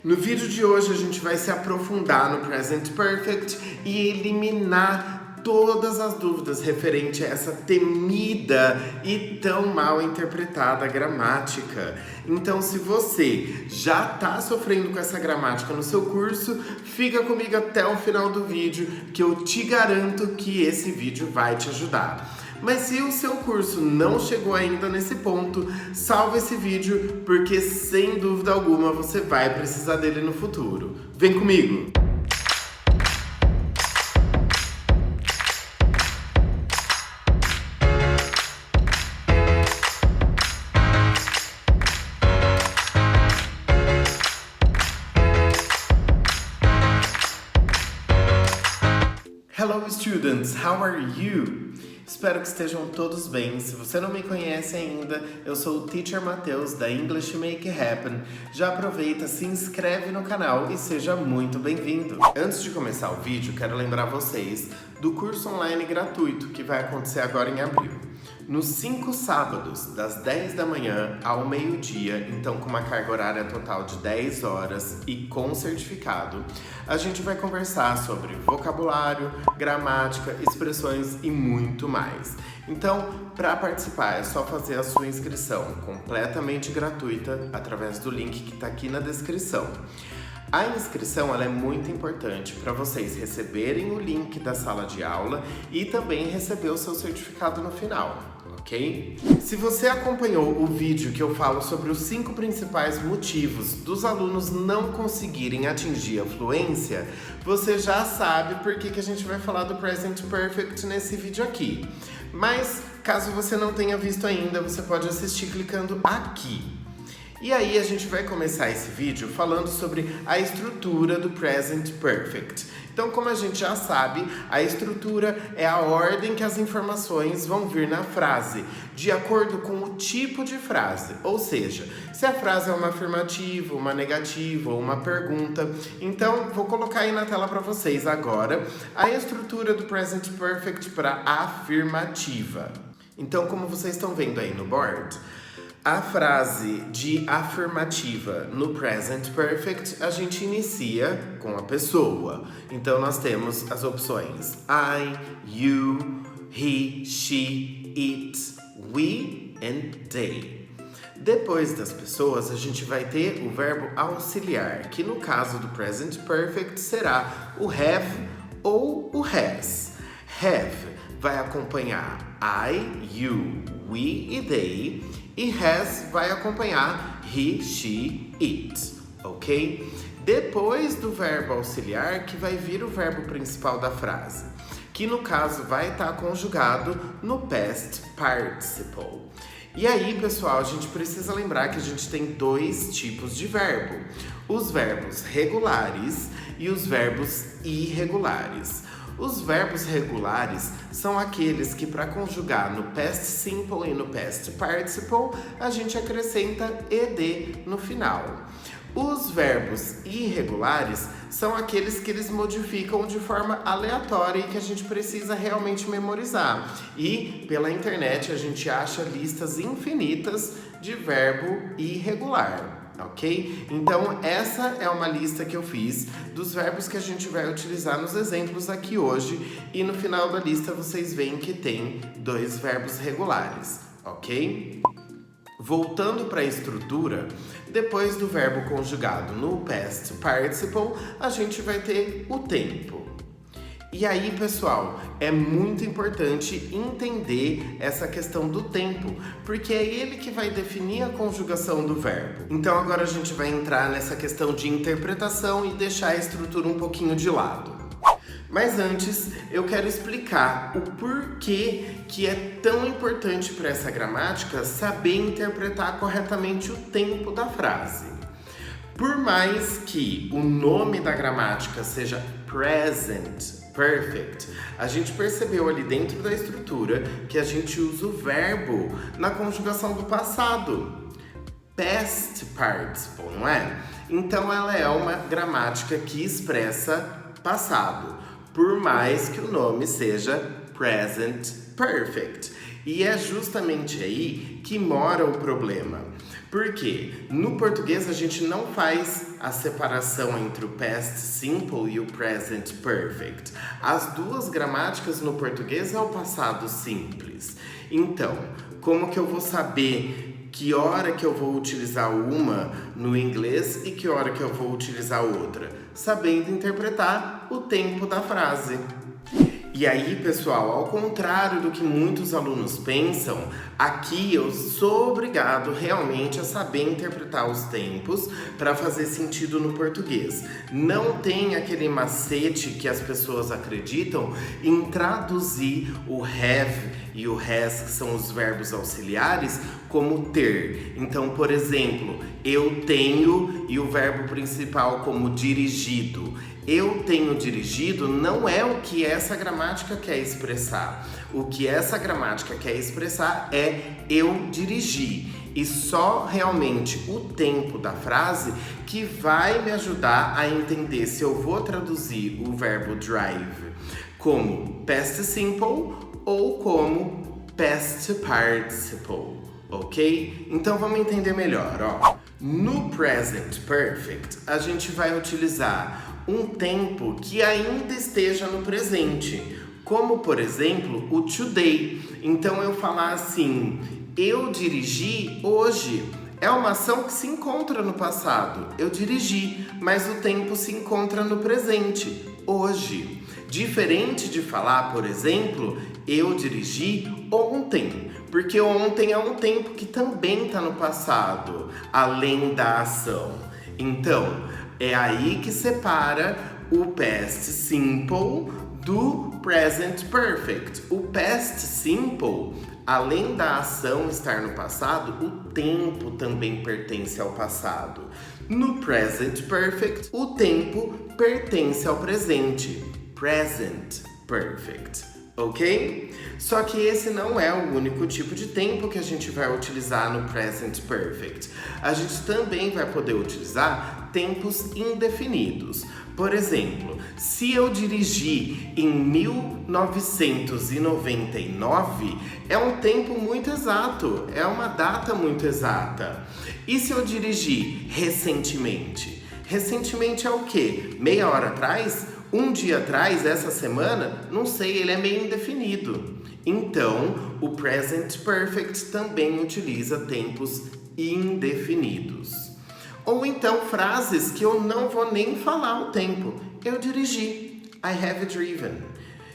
No vídeo de hoje a gente vai se aprofundar no Present Perfect e eliminar todas as dúvidas referente a essa temida e tão mal interpretada gramática. Então, se você já está sofrendo com essa gramática no seu curso, fica comigo até o final do vídeo, que eu te garanto que esse vídeo vai te ajudar. Mas se o seu curso não chegou ainda nesse ponto, salva esse vídeo, porque sem dúvida alguma você vai precisar dele no futuro. Vem comigo! Hello students, how are you? Espero que estejam todos bem. Se você não me conhece ainda, eu sou o Teacher Matheus da English Make It Happen. Já aproveita, se inscreve no canal e seja muito bem-vindo. Antes de começar o vídeo, quero lembrar vocês do curso online gratuito que vai acontecer agora em abril. Nos 5 sábados, das 10 da manhã ao meio-dia, então com uma carga horária total de 10 horas e com certificado, a gente vai conversar sobre vocabulário, gramática, expressões e muito mais. Então, para participar é só fazer a sua inscrição completamente gratuita através do link que está aqui na descrição. A inscrição ela é muito importante para vocês receberem o link da sala de aula e também receber o seu certificado no final, ok? Se você acompanhou o vídeo que eu falo sobre os 5 principais motivos dos alunos não conseguirem atingir a fluência, você já sabe por que a gente vai falar do Present Perfect nesse vídeo aqui. Mas, caso você não tenha visto ainda, você pode assistir clicando aqui. E aí a gente vai começar esse vídeo falando sobre a estrutura do Present Perfect. Então, como a gente já sabe, a estrutura é a ordem que as informações vão vir na frase, de acordo com o tipo de frase. Ou seja, se a frase é uma afirmativa, uma negativa ou uma pergunta. Então, vou colocar aí na tela para vocês agora a estrutura do Present Perfect para afirmativa. Então, como vocês estão vendo aí no board, a frase de afirmativa no Present Perfect, a gente inicia com a pessoa. Então, nós temos as opções I, you, he, she, it, we and they. Depois das pessoas, a gente vai ter o verbo auxiliar, que no caso do Present Perfect será o have ou o has. Have vai acompanhar I, you, we e they. E has vai acompanhar he, she, it, ok? Depois do verbo auxiliar que vai vir o verbo principal da frase, que no caso vai estar conjugado no past participle. E aí, pessoal, a gente precisa lembrar que a gente tem 2 tipos de verbo: os verbos regulares e os verbos irregulares. Os verbos regulares são aqueles que, para conjugar no past simple e no past participle, a gente acrescenta ed no final. Os verbos irregulares são aqueles que eles modificam de forma aleatória e que a gente precisa realmente memorizar. E pela internet a gente acha listas infinitas de verbo irregular. Ok? Então, essa é uma lista que eu fiz dos verbos que a gente vai utilizar nos exemplos aqui hoje. E no final da lista vocês veem que tem 2 verbos regulares, ok? Voltando para a estrutura, depois do verbo conjugado no past participle, a gente vai ter o tempo. E aí, pessoal, é muito importante entender essa questão do tempo, porque é ele que vai definir a conjugação do verbo. Então agora a gente vai entrar nessa questão de interpretação e deixar a estrutura um pouquinho de lado. Mas antes, eu quero explicar o porquê que é tão importante para essa gramática saber interpretar corretamente o tempo da frase. Por mais que o nome da gramática seja Present Perfect, a gente percebeu ali dentro da estrutura que a gente usa o verbo na conjugação do passado. Past participle, não é? Então ela é uma gramática que expressa passado, por mais que o nome seja Present Perfect. E é justamente aí que mora o problema. Porque no português a gente não faz a separação entre o past simple e o present perfect? As duas gramáticas no português é o passado simples. Então, como que eu vou saber que hora que eu vou utilizar uma no inglês e que hora que eu vou utilizar outra? Sabendo interpretar o tempo da frase. E aí, pessoal, ao contrário do que muitos alunos pensam, aqui eu sou obrigado realmente a saber interpretar os tempos para fazer sentido no português. Não tem aquele macete que as pessoas acreditam em traduzir o have e o has, que são os verbos auxiliares, como ter. Então, por exemplo, eu tenho e o verbo principal como dirigido. Eu tenho dirigido não é o que essa gramática quer expressar. O que essa gramática quer expressar é eu dirigi. E só realmente o tempo da frase que vai me ajudar a entender se eu vou traduzir o verbo drive como past simple ou como past participle, ok? Então vamos entender melhor, ó. No present perfect, a gente vai utilizar um tempo que ainda esteja no presente, como por exemplo o today. Então eu falar assim, eu dirigi hoje, é uma ação que se encontra no passado, eu dirigi, mas o tempo se encontra no presente, hoje. Diferente de falar, por exemplo, eu dirigi ontem, porque ontem é um tempo que também está no passado, além da ação. Então, é aí que separa o past simple do present perfect. O past simple, além da ação estar no passado, o tempo também pertence ao passado. No present perfect, o tempo pertence ao presente. Present perfect, ok? Só que esse não é o único tipo de tempo que a gente vai utilizar no present perfect. A gente também vai poder utilizar tempos indefinidos. Por exemplo, se eu dirigi em 1999, é um tempo muito exato, é uma data muito exata. E se eu dirigi recentemente? Recentemente é o quê? Meia hora atrás? Um dia atrás, essa semana? Não sei, ele é meio indefinido. Então, o present perfect também utiliza tempos indefinidos. Ou então frases que eu não vou nem falar o tempo. Eu dirigi. I have driven.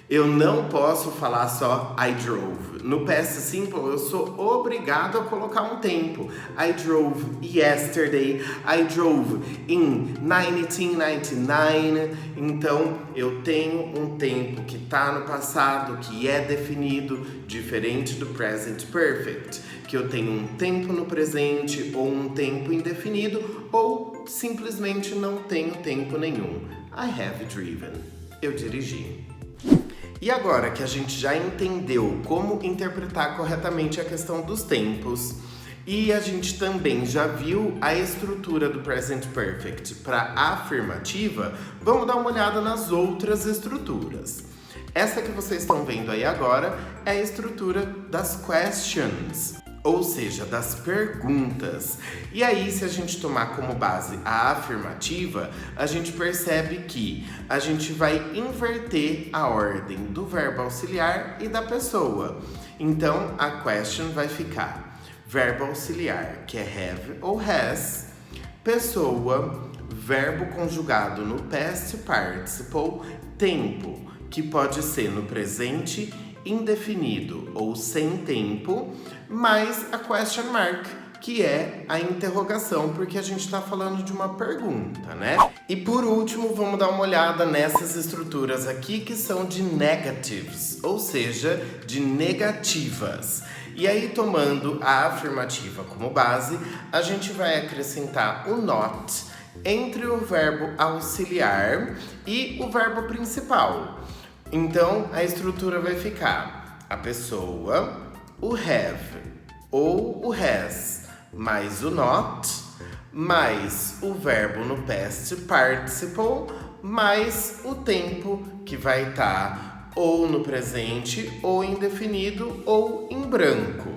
Eu não posso falar só I drove. No past simple, eu sou obrigado a colocar um tempo. I drove yesterday. I drove in 1999. Então, eu tenho um tempo que está no passado, que é definido, diferente do present perfect, que eu tenho um tempo no presente ou um tempo indefinido ou simplesmente não tenho tempo nenhum. I have driven. Eu dirigi. E agora que a gente já entendeu como interpretar corretamente a questão dos tempos e a gente também já viu a estrutura do present perfect para afirmativa, vamos dar uma olhada nas outras estruturas. Essa que vocês estão vendo aí agora é a estrutura das questions, ou seja, das perguntas. E aí, se a gente tomar como base a afirmativa, a gente percebe que a gente vai inverter a ordem do verbo auxiliar e da pessoa. Então, a question vai ficar verbo auxiliar, que é have ou has, pessoa, verbo conjugado no past participle, tempo, que pode ser no presente indefinido ou sem tempo, mais a question mark, que é a interrogação, porque a gente está falando de uma pergunta, né? E por último, vamos dar uma olhada nessas estruturas aqui que são de negatives, ou seja, de negativas. E aí, tomando a afirmativa como base, a gente vai acrescentar o not entre o verbo auxiliar e o verbo principal. Então, a estrutura vai ficar a pessoa, o have ou o has, mais o not, mais o verbo no past participle, mais o tempo que vai estar ou no presente, ou indefinido, ou em branco.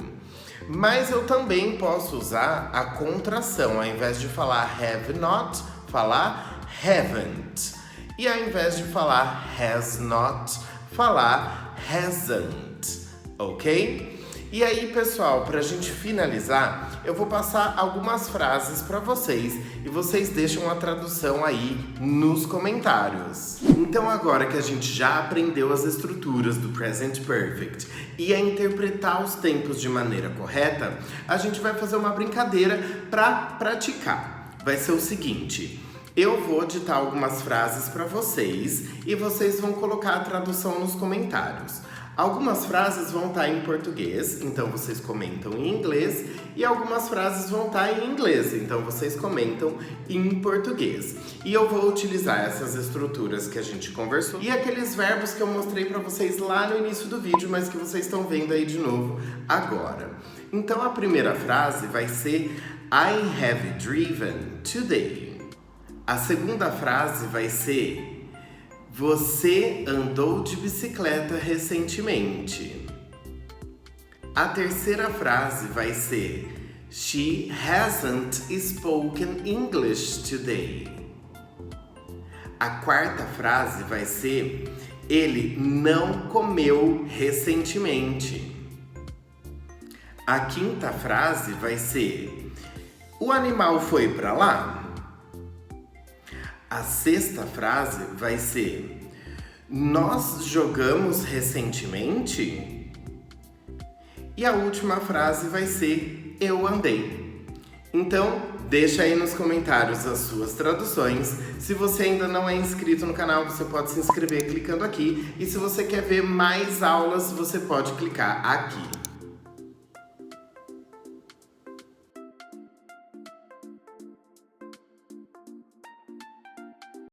Mas eu também posso usar a contração, ao invés de falar have not, falar haven't. E ao invés de falar has not, falar hasn't, ok? E aí, pessoal, pra gente finalizar, eu vou passar algumas frases pra vocês e vocês deixam a tradução aí nos comentários. Então, agora que a gente já aprendeu as estruturas do Present Perfect e a interpretar os tempos de maneira correta, a gente vai fazer uma brincadeira pra praticar. Vai ser o seguinte: eu vou ditar algumas frases pra vocês e vocês vão colocar a tradução nos comentários. Algumas frases vão estar em português, então vocês comentam em inglês, e algumas frases vão estar em inglês, então vocês comentam em português. E eu vou utilizar essas estruturas que a gente conversou e aqueles verbos que eu mostrei para vocês lá no início do vídeo, mas que vocês estão vendo aí de novo agora. Então a primeira frase vai ser I have driven today. A segunda frase vai ser você andou de bicicleta recentemente. A terceira frase vai ser She hasn't spoken English today. A quarta frase vai ser ele não comeu recentemente. A quinta frase vai ser o animal foi para lá. A sexta frase vai ser nós jogamos recentemente. E a última frase vai ser eu andei. Então, deixa aí nos comentários as suas traduções. Se você ainda não é inscrito no canal, você pode se inscrever clicando aqui. E se você quer ver mais aulas, você pode clicar aqui.